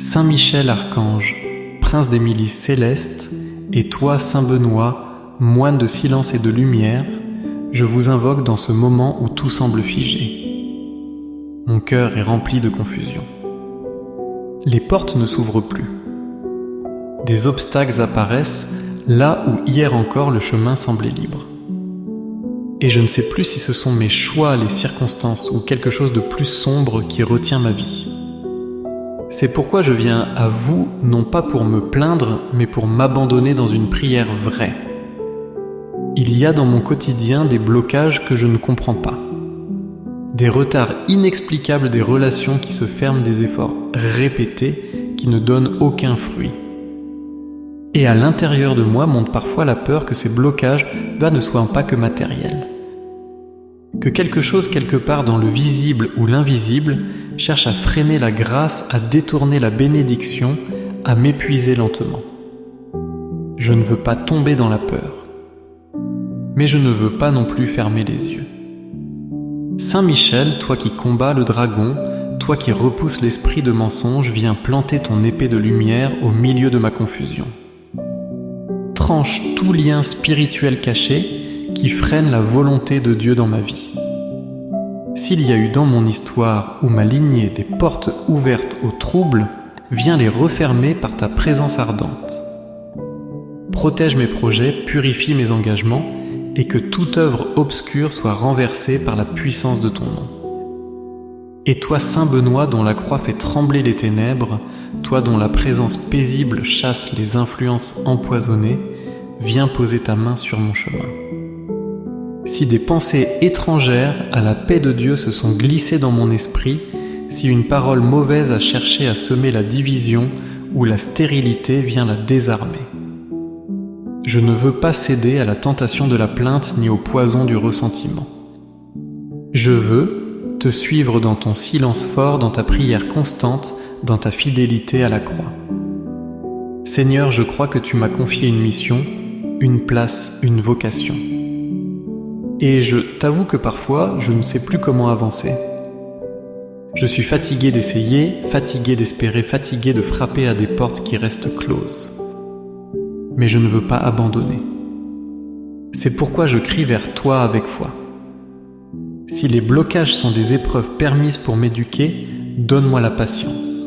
Saint Michel Archange, prince des milices célestes, et toi, Saint Benoît, moine de silence et de lumière, je vous invoque dans ce moment où tout semble figé. Mon cœur est rempli de confusion. Les portes ne s'ouvrent plus. Des obstacles apparaissent là où hier encore le chemin semblait libre. Et je ne sais plus si ce sont mes choix, les circonstances ou quelque chose de plus sombre qui retient ma vie. C'est pourquoi je viens à vous, non pas pour me plaindre, mais pour m'abandonner dans une prière vraie. Il y a dans mon quotidien des blocages que je ne comprends pas. Des retards inexplicables des relations qui se ferment, des efforts répétés qui ne donnent aucun fruit. Et à l'intérieur de moi monte parfois la peur que ces blocages ne soient pas que matériels. Que quelque chose quelque part dans le visible ou l'invisible cherche à freiner la grâce, à détourner la bénédiction, à m'épuiser lentement. Je ne veux pas tomber dans la peur, mais je ne veux pas non plus fermer les yeux. Saint Michel, toi qui combats le dragon, toi qui repousses l'esprit de mensonge, viens planter ton épée de lumière au milieu de ma confusion. Tranche tout lien spirituel caché qui freine la volonté de Dieu dans ma vie. S'il y a eu dans mon histoire ou ma lignée des portes ouvertes au trouble, viens les refermer par ta présence ardente. Protège mes projets, purifie mes engagements, et que toute œuvre obscure soit renversée par la puissance de ton nom. Et toi, Saint Benoît, dont la croix fait trembler les ténèbres, toi dont la présence paisible chasse les influences empoisonnées, viens poser ta main sur mon chemin. Si des pensées étrangères à la paix de Dieu se sont glissées dans mon esprit, si une parole mauvaise a cherché à semer la division ou la stérilité vient la désarmer. Je ne veux pas céder à la tentation de la plainte ni au poison du ressentiment. Je veux te suivre dans ton silence fort, dans ta prière constante, dans ta fidélité à la croix. Seigneur, je crois que tu m'as confié une mission, une place, une vocation. Et je t'avoue que parfois, je ne sais plus comment avancer. Je suis fatigué d'essayer, fatigué d'espérer, fatigué de frapper à des portes qui restent closes. Mais je ne veux pas abandonner. C'est pourquoi je crie vers toi avec foi. Si les blocages sont des épreuves permises pour m'éduquer, donne-moi la patience.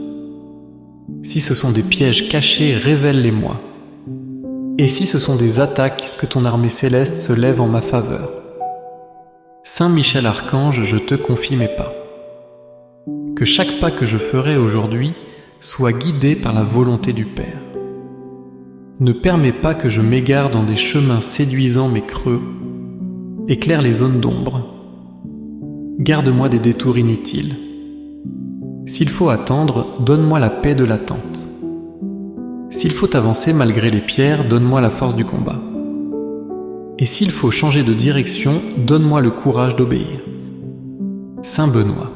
Si ce sont des pièges cachés, révèle-les-moi. Et si ce sont des attaques, que ton armée céleste se lève en ma faveur. Saint Michel Archange, je te confie mes pas. Que chaque pas que je ferai aujourd'hui soit guidé par la volonté du Père. Ne permets pas que je m'égare dans des chemins séduisants mais creux. Éclaire les zones d'ombre. Garde-moi des détours inutiles. S'il faut attendre, donne-moi la paix de l'attente. S'il faut avancer malgré les pierres, donne-moi la force du combat. Et s'il faut changer de direction, donne-moi le courage d'obéir. Saint Benoît,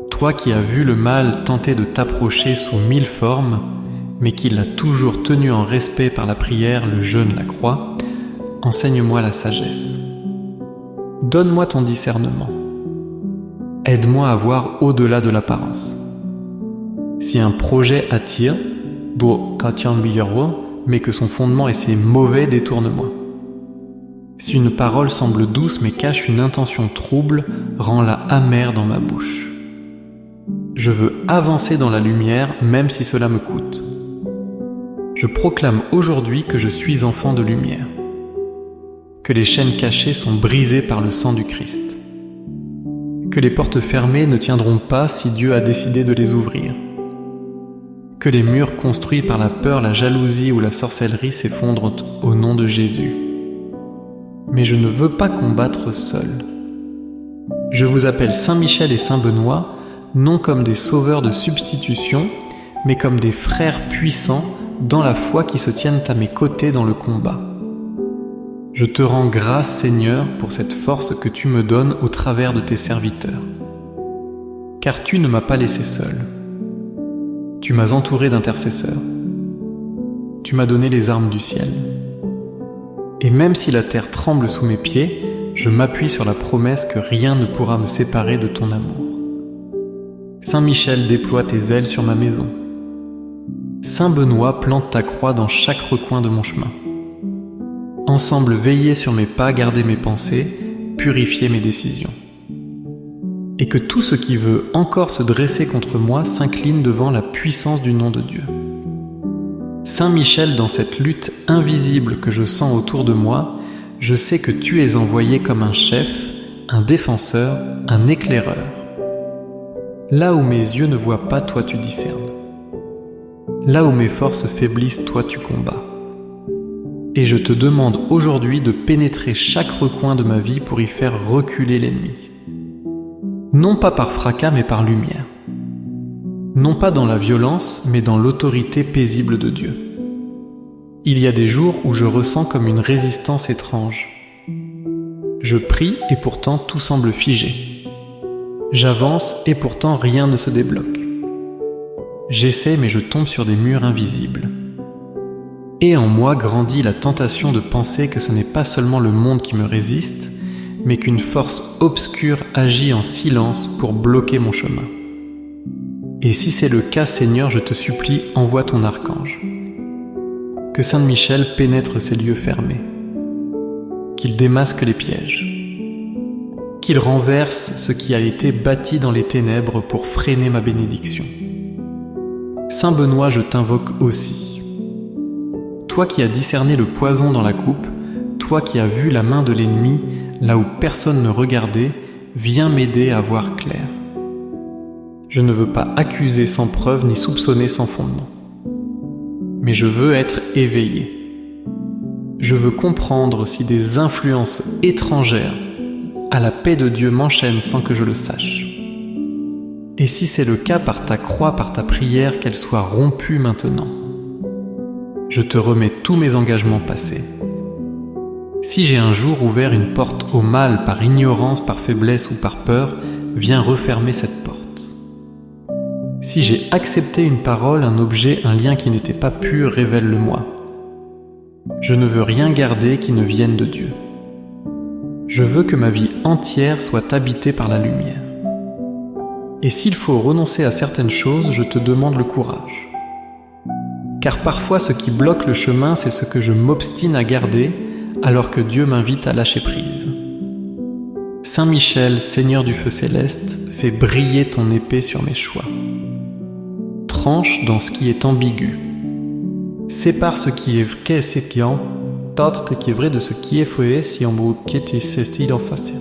toi qui as vu le mal tenter de t'approcher sous 1000 formes, mais qui l'a toujours tenu en respect par la prière, le jeûne, la croix, enseigne-moi la sagesse. Donne-moi ton discernement. Aide-moi à voir au-delà de l'apparence. Si un projet attire, mais que son fondement est si mauvais, détourne-moi. Si une parole semble douce mais cache une intention trouble, rends-la amère dans ma bouche. Je veux avancer dans la lumière même si cela me coûte. Je proclame aujourd'hui que je suis enfant de lumière, que les chaînes cachées sont brisées par le sang du Christ, que les portes fermées ne tiendront pas si Dieu a décidé de les ouvrir, que les murs construits par la peur, la jalousie ou la sorcellerie s'effondrent au nom de Jésus. Mais je ne veux pas combattre seul. Je vous appelle Saint Michel et Saint Benoît, non comme des sauveurs de substitution, mais comme des frères puissants dans la foi qui se tiennent à mes côtés dans le combat. Je te rends grâce, Seigneur, pour cette force que tu me donnes au travers de tes serviteurs. Car tu ne m'as pas laissé seul. Tu m'as entouré d'intercesseurs. Tu m'as donné les armes du ciel. Et même si la terre tremble sous mes pieds, je m'appuie sur la promesse que rien ne pourra me séparer de ton amour. Saint Michel, déploie tes ailes sur ma maison. Saint Benoît, plante ta croix dans chaque recoin de mon chemin. Ensemble, veillez sur mes pas, gardez mes pensées, purifiez mes décisions. Et que tout ce qui veut encore se dresser contre moi s'incline devant la puissance du nom de Dieu. Saint Michel, dans cette lutte invisible que je sens autour de moi, je sais que tu es envoyé comme un chef, un défenseur, un éclaireur. Là où mes yeux ne voient pas, toi tu discernes. Là où mes forces faiblissent, toi tu combats. Et je te demande aujourd'hui de pénétrer chaque recoin de ma vie pour y faire reculer l'ennemi. Non pas par fracas, mais par lumière. Non pas dans la violence, mais dans l'autorité paisible de Dieu. Il y a des jours où je ressens comme une résistance étrange. Je prie et pourtant tout semble figé. J'avance et pourtant rien ne se débloque. J'essaie mais je tombe sur des murs invisibles. Et en moi grandit la tentation de penser que ce n'est pas seulement le monde qui me résiste, mais qu'une force obscure agit en silence pour bloquer mon chemin. Et si c'est le cas, Seigneur, je te supplie, envoie ton archange. Que Saint Michel pénètre ces lieux fermés, qu'il démasque les pièges, qu'il renverse ce qui a été bâti dans les ténèbres pour freiner ma bénédiction. Saint Benoît, je t'invoque aussi. Toi qui as discerné le poison dans la coupe, toi qui as vu la main de l'ennemi là où personne ne regardait, viens m'aider à voir clair. Je ne veux pas accuser sans preuve ni soupçonner sans fondement. Mais je veux être éveillé. Je veux comprendre si des influences étrangères à la paix de Dieu m'enchaînent sans que je le sache. Et si c'est le cas, par ta croix, par ta prière, qu'elle soit rompue maintenant. Je te remets tous mes engagements passés. Si j'ai un jour ouvert une porte au mal par ignorance, par faiblesse ou par peur, viens refermer cette porte. Si j'ai accepté une parole, un objet, un lien qui n'était pas pur, révèle-le-moi. Je ne veux rien garder qui ne vienne de Dieu. Je veux que ma vie entière soit habitée par la lumière. Et s'il faut renoncer à certaines choses, je te demande le courage. Car parfois ce qui bloque le chemin, c'est ce que je m'obstine à garder, alors que Dieu m'invite à lâcher prise. Saint Michel, Seigneur du feu céleste, fais briller ton épée sur mes choix. Tranche dans ce qui est ambigu. Sépare ce qui est qu'est ce qui en, ce qui est vrai de ce qui est faux si en mot qui est cesti d'en face.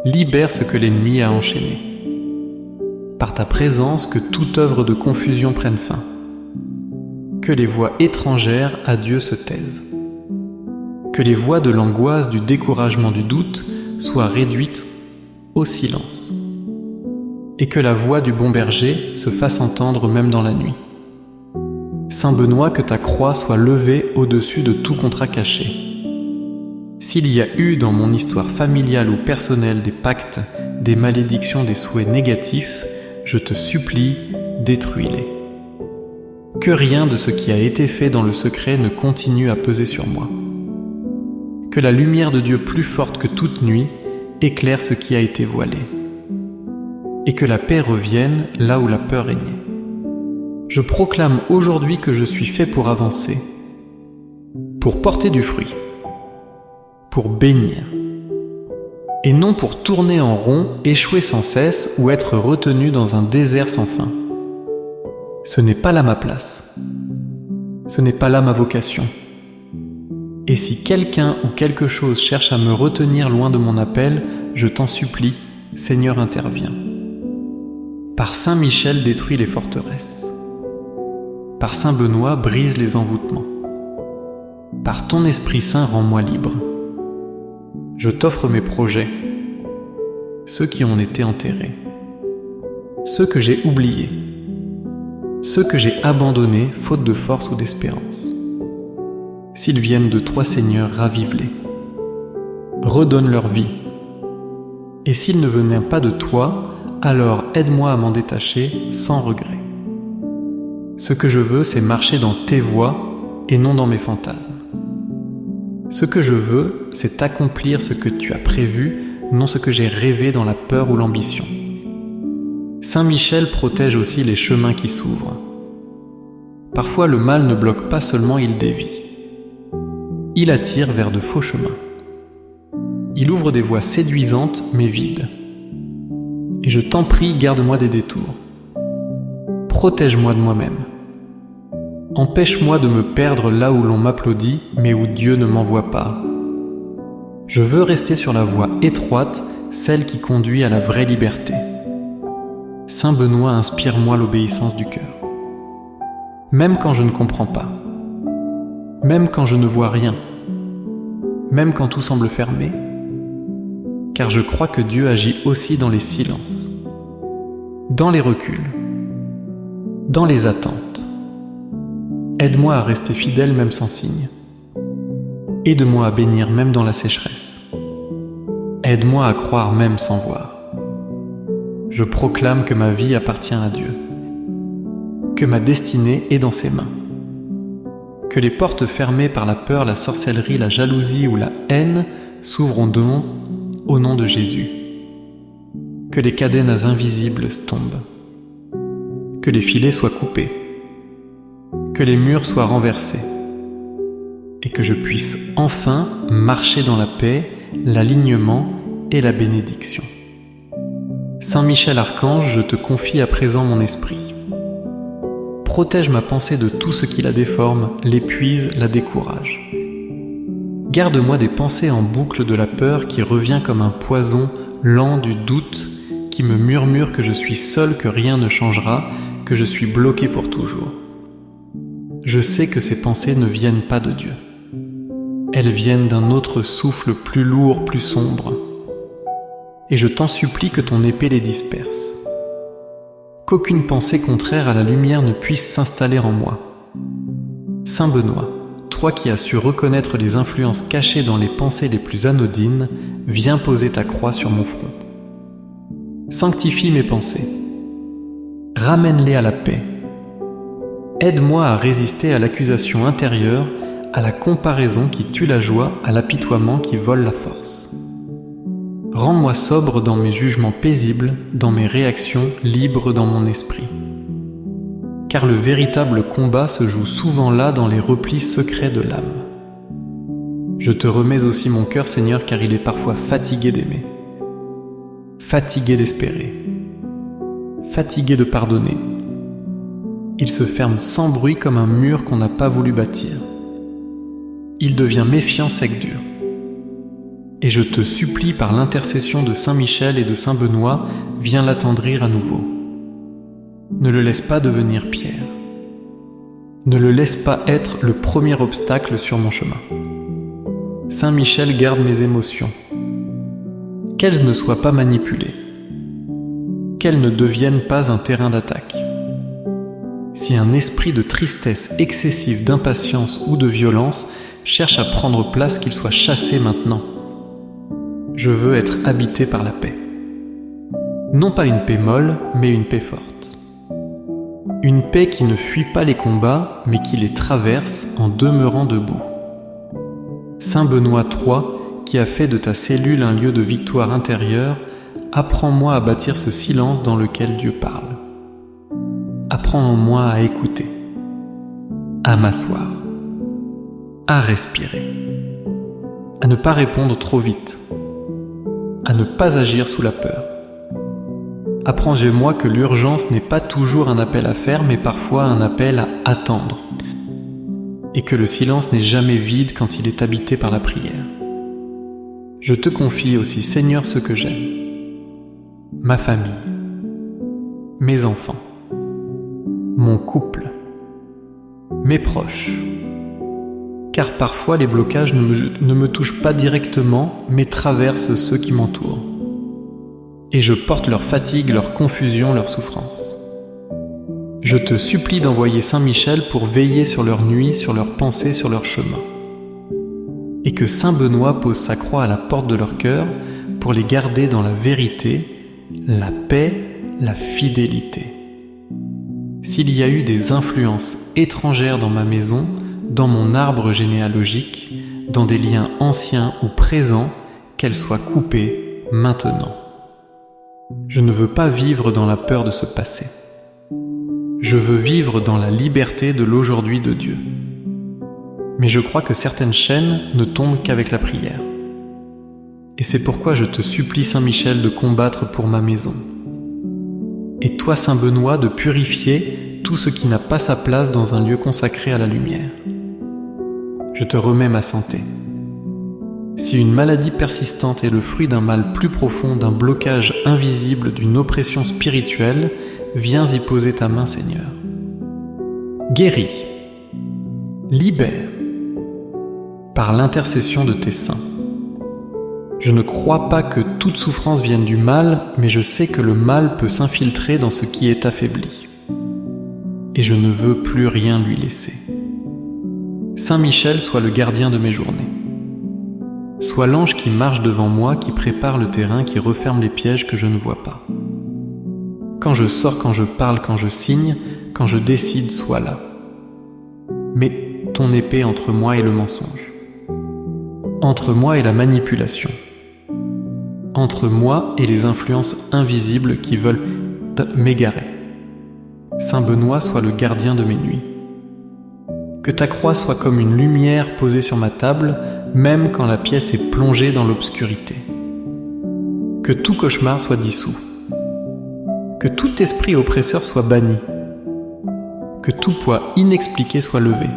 Libère ce que l'ennemi a enchaîné. Par ta présence, que toute œuvre de confusion prenne fin. Que les voix étrangères à Dieu se taisent. Que les voix de l'angoisse, du découragement, du doute soient réduites au silence. Et que la voix du bon berger se fasse entendre même dans la nuit. Saint Benoît, que ta croix soit levée au-dessus de tout contrat caché. S'il y a eu dans mon histoire familiale ou personnelle des pactes, des malédictions, des souhaits négatifs, je te supplie, détruis-les. Que rien de ce qui a été fait dans le secret ne continue à peser sur moi. Que la lumière de Dieu plus forte que toute nuit éclaire ce qui a été voilé. Et que la paix revienne là où la peur régnait. Je proclame aujourd'hui que je suis fait pour avancer, pour porter du fruit, pour bénir, et non pour tourner en rond, échouer sans cesse ou être retenu dans un désert sans fin. Ce n'est pas là ma place. Ce n'est pas là ma vocation. Et si quelqu'un ou quelque chose cherche à me retenir loin de mon appel, je t'en supplie, Seigneur, interviens. Par Saint Michel, détruis les forteresses. Par Saint Benoît, brise les envoûtements. Par ton Esprit Saint, rends-moi libre. Je t'offre mes projets, ceux qui ont été enterrés, ceux que j'ai oubliés, ceux que j'ai abandonnés faute de force ou d'espérance. S'ils viennent de toi, Seigneur, ravive-les. Redonne leur vie. Et s'ils ne venaient pas de toi, alors aide-moi à m'en détacher sans regret. Ce que je veux, c'est marcher dans tes voies et non dans mes fantasmes. Ce que je veux, c'est accomplir ce que tu as prévu, non ce que j'ai rêvé dans la peur ou l'ambition. Saint Michel protège aussi les chemins qui s'ouvrent. Parfois le mal ne bloque pas seulement, il dévie. Il attire vers de faux chemins. Il ouvre des voies séduisantes mais vides. Et je t'en prie, garde-moi des détours. Protège-moi de moi-même. Empêche-moi de me perdre là où l'on m'applaudit, mais où Dieu ne m'envoie pas. Je veux rester sur la voie étroite, celle qui conduit à la vraie liberté. Saint Benoît, inspire-moi l'obéissance du cœur. Même quand je ne comprends pas, même quand je ne vois rien, même quand tout semble fermé, car je crois que Dieu agit aussi dans les silences, dans les reculs, dans les attentes. Aide-moi à rester fidèle même sans signe. Aide-moi à bénir même dans la sécheresse. Aide-moi à croire même sans voir. Je proclame que ma vie appartient à Dieu, que ma destinée est dans ses mains, que les portes fermées par la peur, la sorcellerie, la jalousie ou la haine s'ouvrent donc au nom de Jésus, que les cadenas invisibles tombent, que les filets soient coupés, que les murs soient renversés, et que je puisse enfin marcher dans la paix, l'alignement et la bénédiction. Saint Michel Archange, je te confie à présent mon esprit. Protège ma pensée de tout ce qui la déforme, l'épuise, la décourage. Garde-moi des pensées en boucle de la peur qui revient comme un poison lent du doute qui me murmure que je suis seul, que rien ne changera, que je suis bloqué pour toujours. Je sais que ces pensées ne viennent pas de Dieu. Elles viennent d'un autre souffle plus lourd, plus sombre. Et je t'en supplie que ton épée les disperse. Qu'aucune pensée contraire à la lumière ne puisse s'installer en moi. Saint Benoît, toi qui as su reconnaître les influences cachées dans les pensées les plus anodines, viens poser ta croix sur mon front. Sanctifie mes pensées. Ramène-les à la paix. Aide-moi à résister à l'accusation intérieure, à la comparaison qui tue la joie, à l'apitoiement qui vole la force. Rends-moi sobre dans mes jugements paisibles, dans mes réactions libres dans mon esprit. Car le véritable combat se joue souvent là dans les replis secrets de l'âme. Je te remets aussi mon cœur, Seigneur, car il est parfois fatigué d'aimer, fatigué d'espérer, fatigué de pardonner. Il se ferme sans bruit comme un mur qu'on n'a pas voulu bâtir. Il devient méfiant, sec, dur. Et je te supplie par l'intercession de Saint Michel et de Saint Benoît, viens l'attendrir à nouveau. Ne le laisse pas devenir pierre. Ne le laisse pas être le premier obstacle sur mon chemin. Saint Michel, garde mes émotions. Qu'elles ne soient pas manipulées. Qu'elles ne deviennent pas un terrain d'attaque. Si un esprit de tristesse excessive, d'impatience ou de violence cherche à prendre place, qu'il soit chassé maintenant. Je veux être habité par la paix. Non pas une paix molle, mais une paix forte. Une paix qui ne fuit pas les combats, mais qui les traverse en demeurant debout. Saint Benoît III, qui a fait de ta cellule un lieu de victoire intérieure, apprends-moi à bâtir ce silence dans lequel Dieu parle. Apprends-moi à écouter, à m'asseoir, à respirer, à ne pas répondre trop vite, à ne pas agir sous la peur. Apprends-moi que l'urgence n'est pas toujours un appel à faire, mais parfois un appel à attendre, et que le silence n'est jamais vide quand il est habité par la prière. Je te confie aussi, Seigneur, ce que j'aime, ma famille, mes enfants, mon couple, mes proches, car parfois les blocages ne me touchent pas directement, mais traversent ceux qui m'entourent. Et je porte leur fatigue, leur confusion, leur souffrance. Je te supplie d'envoyer Saint Michel pour veiller sur leur nuit, sur leurs pensées, sur leur chemin. Et que Saint Benoît pose sa croix à la porte de leur cœur pour les garder dans la vérité, la paix, la fidélité. S'il y a eu des influences étrangères dans ma maison, dans mon arbre généalogique, dans des liens anciens ou présents, qu'elles soient coupées maintenant. Je ne veux pas vivre dans la peur de ce passé. Je veux vivre dans la liberté de l'aujourd'hui de Dieu. Mais je crois que certaines chaînes ne tombent qu'avec la prière. Et c'est pourquoi je te supplie, Saint Michel, de combattre pour ma maison. Et toi, Saint Benoît, de purifier tout ce qui n'a pas sa place dans un lieu consacré à la lumière. Je te remets ma santé. Si une maladie persistante est le fruit d'un mal plus profond, d'un blocage invisible, d'une oppression spirituelle, viens y poser ta main, Seigneur. Guéris, libère, par l'intercession de tes saints. Je ne crois pas que toute souffrance vienne du mal, mais je sais que le mal peut s'infiltrer dans ce qui est affaibli. Et je ne veux plus rien lui laisser. Saint Michel soit le gardien de mes journées. Sois l'ange qui marche devant moi, qui prépare le terrain, qui referme les pièges que je ne vois pas. Quand je sors, quand je parle, quand je signe, quand je décide, sois là. Mets ton épée entre moi et le mensonge. Entre moi et la manipulation. Entre moi et les influences invisibles qui veulent m'égarer. Saint Benoît soit le gardien de mes nuits. Que ta croix soit comme une lumière posée sur ma table, même quand la pièce est plongée dans l'obscurité. Que tout cauchemar soit dissous. Que tout esprit oppresseur soit banni. Que tout poids inexpliqué soit levé.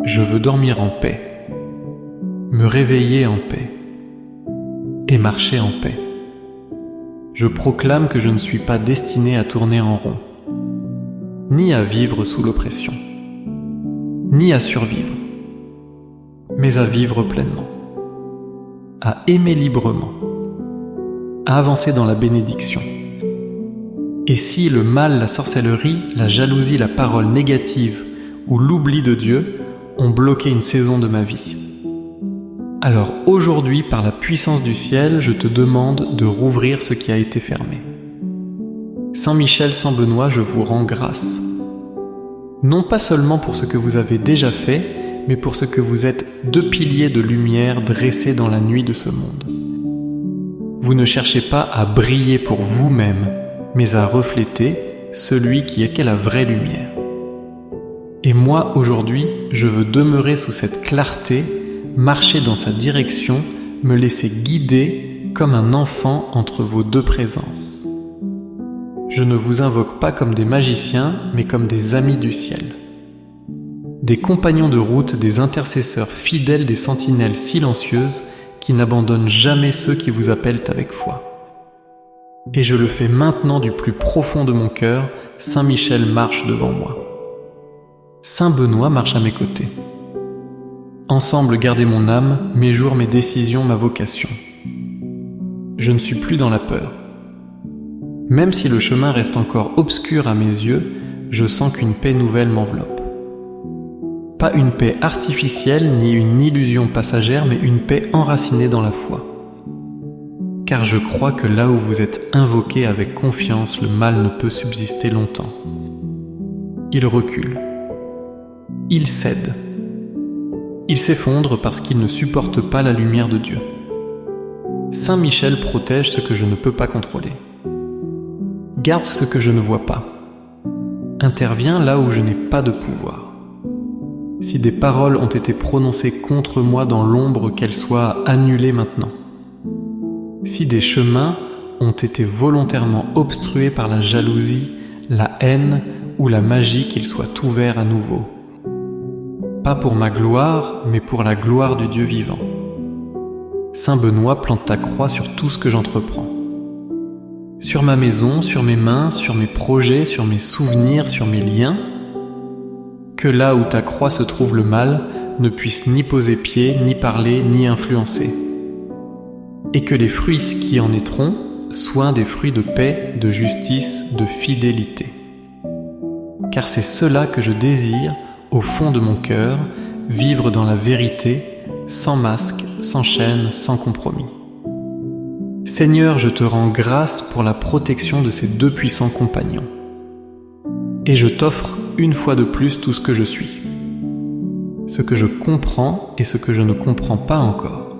Je veux dormir en paix, me réveiller en paix et marcher en paix. Je proclame que je ne suis pas destiné à tourner en rond, ni à vivre sous l'oppression, ni à survivre, mais à vivre pleinement, à aimer librement, à avancer dans la bénédiction. Et si le mal, la sorcellerie, la jalousie, la parole négative ou l'oubli de Dieu ont bloqué une saison de ma vie, alors aujourd'hui, par la puissance du ciel, je te demande de rouvrir ce qui a été fermé. Saint Michel, Saint Benoît, je vous rends grâce. Non pas seulement pour ce que vous avez déjà fait, mais pour ce que vous êtes deux piliers de lumière dressés dans la nuit de ce monde. Vous ne cherchez pas à briller pour vous-même, mais à refléter celui qui est la vraie lumière. Et moi, aujourd'hui, je veux demeurer sous cette clarté, marcher dans sa direction, me laisser guider comme un enfant entre vos deux présences. Je ne vous invoque pas comme des magiciens, mais comme des amis du ciel. Des compagnons de route, des intercesseurs fidèles, des sentinelles silencieuses qui n'abandonnent jamais ceux qui vous appellent avec foi. Et je le fais maintenant du plus profond de mon cœur, Saint Michel marche devant moi. Saint Benoît marche à mes côtés. Ensemble, gardez mon âme, mes jours, mes décisions, ma vocation. Je ne suis plus dans la peur. Même si le chemin reste encore obscur à mes yeux, je sens qu'une paix nouvelle m'enveloppe. Pas une paix artificielle ni une illusion passagère, mais une paix enracinée dans la foi. Car je crois que là où vous êtes invoqués avec confiance, le mal ne peut subsister longtemps. Il recule. Il cède. Il s'effondre parce qu'il ne supporte pas la lumière de Dieu. Saint Michel protège ce que je ne peux pas contrôler. Garde ce que je ne vois pas. Intervient là où je n'ai pas de pouvoir. Si des paroles ont été prononcées contre moi dans l'ombre, qu'elles soient annulées maintenant. Si des chemins ont été volontairement obstrués par la jalousie, la haine ou la magie, qu'ils soient ouverts à nouveau. Pas pour ma gloire, mais pour la gloire du Dieu vivant. Saint Benoît, plante ta croix sur tout ce que j'entreprends. Sur ma maison, sur mes mains, sur mes projets, sur mes souvenirs, sur mes liens. Que là où ta croix se trouve le mal ne puisse ni poser pied, ni parler, ni influencer. Et que les fruits qui en naîtront soient des fruits de paix, de justice, de fidélité. Car c'est cela que je désire, au fond de mon cœur, vivre dans la vérité, sans masque, sans chaîne, sans compromis. Seigneur, je te rends grâce pour la protection de ces deux puissants compagnons. Et je t'offre une fois de plus tout ce que je suis. Ce que je comprends et ce que je ne comprends pas encore.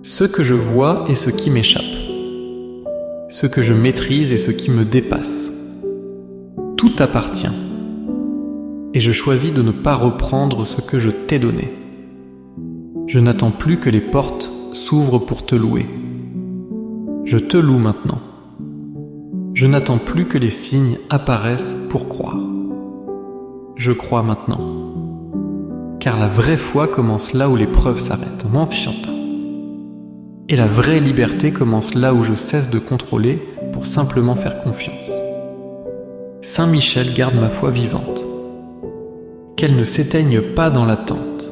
Ce que je vois et ce qui m'échappe. Ce que je maîtrise et ce qui me dépasse. Tout t'appartient. Et je choisis de ne pas reprendre ce que je t'ai donné. Je n'attends plus que les portes s'ouvrent pour te louer. Je te loue maintenant. Je n'attends plus que les signes apparaissent pour croire. Je crois maintenant. Car la vraie foi commence là où l'épreuve s'arrête. Et la vraie liberté commence là où je cesse de contrôler pour simplement faire confiance. Saint Michel garde ma foi vivante. Qu'elle ne s'éteigne pas dans l'attente.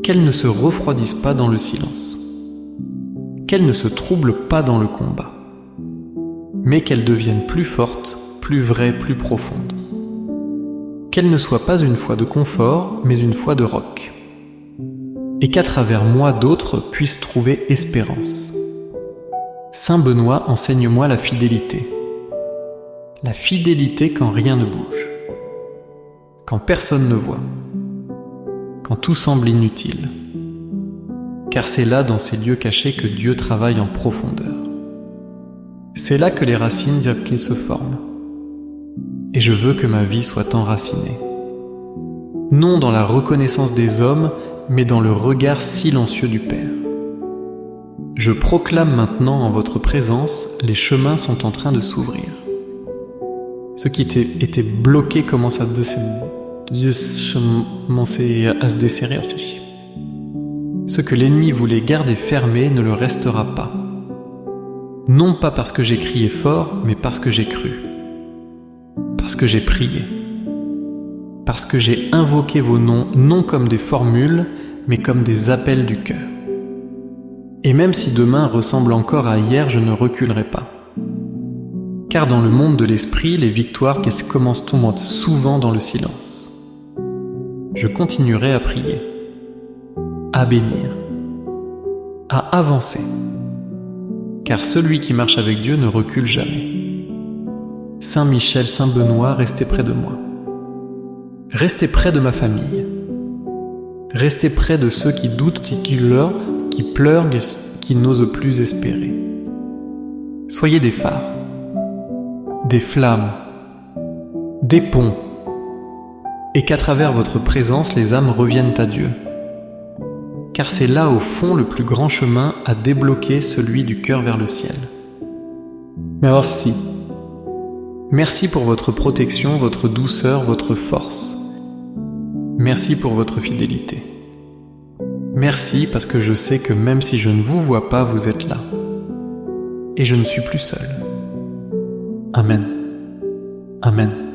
Qu'elle ne se refroidisse pas dans le silence. Qu'elle ne se trouble pas dans le combat. Mais qu'elle devienne plus forte, plus vraie, plus profonde. Qu'elle ne soit pas une foi de confort, mais une foi de roc. Et qu'à travers moi d'autres puissent trouver espérance. Saint Benoît, enseigne-moi la fidélité. La fidélité quand rien ne bouge. Quand personne ne voit. Quand tout semble inutile. Car c'est là, dans ces lieux cachés, que Dieu travaille en profondeur. C'est là que les racines se forment. Et je veux que ma vie soit enracinée. Non dans la reconnaissance des hommes, mais dans le regard silencieux du Père. Je proclame maintenant en votre présence, les chemins sont en train de s'ouvrir. Ce qui était bloqué commence à se desserrer. Ce que l'ennemi voulait garder fermé ne le restera pas. Non pas parce que j'ai crié fort, mais parce que j'ai cru. Parce que j'ai prié. Parce que j'ai invoqué vos noms, non comme des formules, mais comme des appels du cœur. Et même si demain ressemble encore à hier, je ne reculerai pas. Car dans le monde de l'esprit, les victoires commencent souvent dans le silence. Je continuerai à prier, à bénir, à avancer. Car celui qui marche avec Dieu ne recule jamais. Saint Michel, Saint Benoît, restez près de moi. Restez près de ma famille. Restez près de ceux qui doutent, qui pleurent, qui n'osent plus espérer. Soyez des phares, des flammes, des ponts, et qu'à travers votre présence, les âmes reviennent à Dieu. Car c'est là au fond le plus grand chemin à débloquer, celui du cœur vers le ciel. Merci. Merci pour votre protection, votre douceur, votre force. Merci pour votre fidélité. Merci parce que je sais que même si je ne vous vois pas, vous êtes là. Et je ne suis plus seul. Amen. Amen.